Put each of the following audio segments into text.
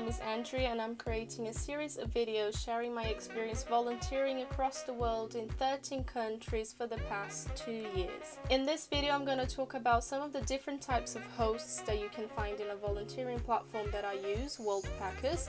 is Andrea and I'm creating a series of videos sharing my experience volunteering across the world in 13 countries for the past 2 years. In this video I'm going to talk about some of the different types of hosts that you can find in a volunteering platform that I use, Worldpackers,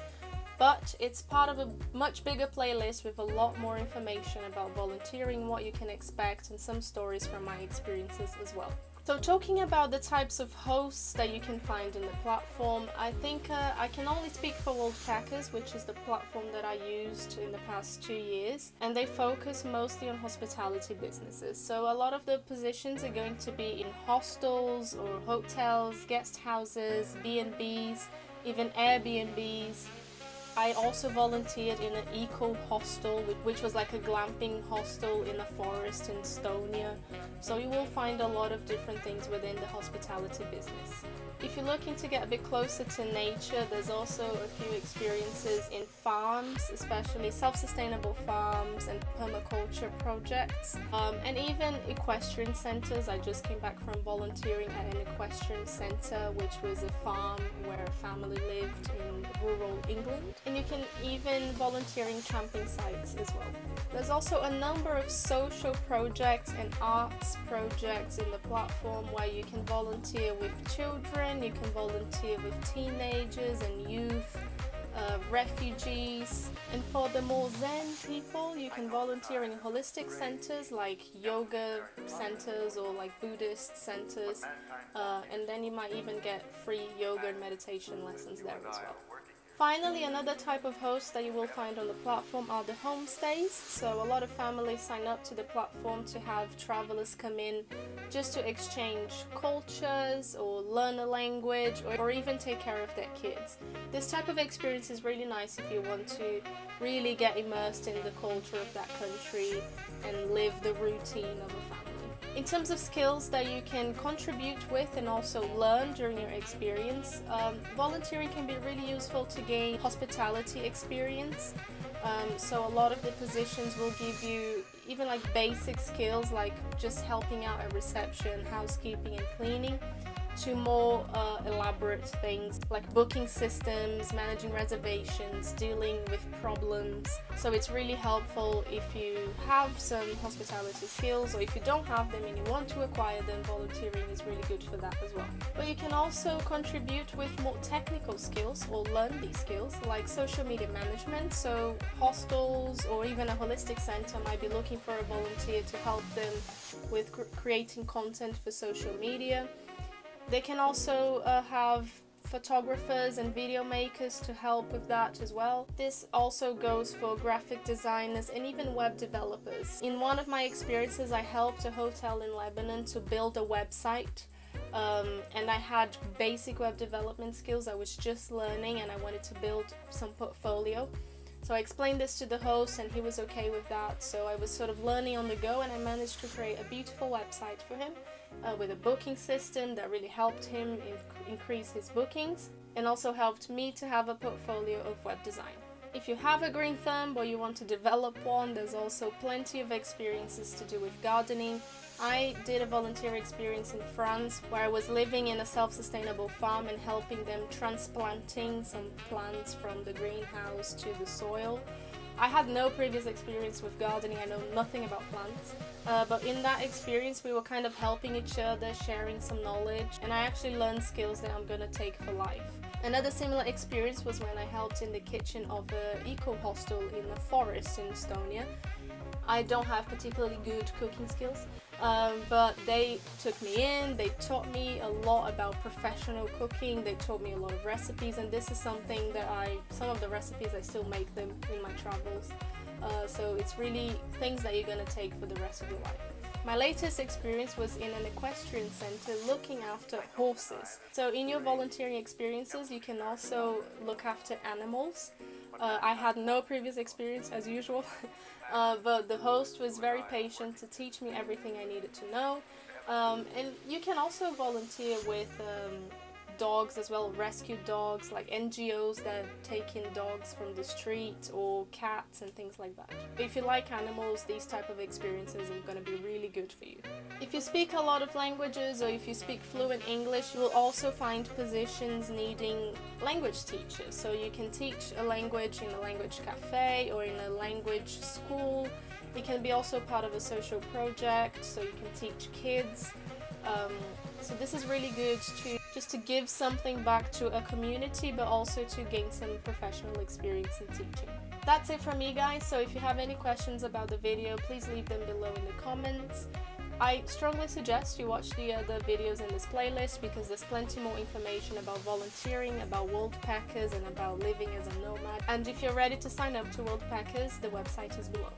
but it's part of a much bigger playlist with a lot more information about volunteering, what you can expect, and some stories from my experiences as well. So talking about the types of hosts that you can find in the platform, I think I can only speak for Worldpackers, which is the platform that I used in the past 2 years, and they focus mostly on hospitality businesses. So a lot of the positions are going to be in hostels or hotels, guest houses, B&Bs, even Airbnbs. I also volunteered in an eco hostel, which was like a glamping hostel in a forest in Estonia. So you will find a lot of different things within the hospitality business. If you're looking to get a bit closer to nature, there's also a few experiences in farms, especially self-sustainable farms and permaculture projects, and even equestrian centers. I just came back from volunteering at an equestrian center, which was a farm where a family lived in rural England. And you can even volunteer in camping sites as well. There's also a number of social projects and arts projects in the platform where you can volunteer with children, you can volunteer with teenagers and youth, refugees, and for the more Zen people you can volunteer in holistic centers like yoga centers or like Buddhist centers, and then you might even get free yoga and meditation lessons there as well. Finally, another type of host that you will find on the platform are the homestays. So a lot of families sign up to the platform to have travelers come in just to exchange cultures or learn a language or even take care of their kids. This type of experience is really nice if you want to really get immersed in the culture of that country and live the routine of a family. In terms of skills that you can contribute with and also learn during your experience, volunteering can be really useful to gain hospitality experience. So a lot of the positions will give you even like basic skills like just helping out at reception, housekeeping and cleaning, to more elaborate things like booking systems, managing reservations, dealing with problems. So it's really helpful if you have some hospitality skills, or if you don't have them and you want to acquire them, volunteering is really good for that as well. But you can also contribute with more technical skills or learn these skills like social media management. So hostels or even a holistic center might be looking for a volunteer to help them with creating content for social media. They can also have photographers and video makers to help with that as well. This also goes for graphic designers and even web developers. In one of my experiences, I helped a hotel in Lebanon to build a website. And I had basic web development skills. I was just learning and I wanted to build some portfolio. So I explained this to the host and he was okay with that. So I was sort of learning on the go and I managed to create a beautiful website for him with a booking system that really helped him increase his bookings and also helped me to have a portfolio of web design. If you have a green thumb or you want to develop one, there's also plenty of experiences to do with gardening. I did a volunteer experience in France where I was living in a self-sustainable farm and helping them transplanting some plants from the greenhouse to the soil. I had no previous experience with gardening, I know nothing about plants, but in that experience we were kind of helping each other, sharing some knowledge, and I actually learned skills that I'm going to take for life. Another similar experience was when I helped in the kitchen of an eco hostel in the forest in Estonia. I don't have particularly good cooking skills, but they took me in, they taught me a lot about professional cooking, they taught me a lot of recipes, and this is something that some of the recipes I still make them in my travels. So it's really things that you're going to take for the rest of your life. My latest experience was in an equestrian center looking after horses. So in your volunteering experiences, you can also look after animals. I had no previous experience as usual, but the host was very patient to teach me everything I needed to know. And you can also volunteer with dogs as well, rescued dogs, like NGOs that take in dogs from the street, or cats and things like that. If you like animals, these type of experiences are going to be really good for you. If you speak a lot of languages, or if you speak fluent English, you will also find positions needing language teachers. So you can teach a language in a language cafe or in a language school. It can be also part of a social project, so you can teach kids. So this is really good to give something back to a community, but also to gain some professional experience in teaching. That's it from me, guys. So if you have any questions about the video, please leave them below in the comments. I strongly suggest you watch the other videos in this playlist, because there's plenty more information about volunteering, about Worldpackers, and about living as a nomad. And if you're ready to sign up to Worldpackers, the website is below.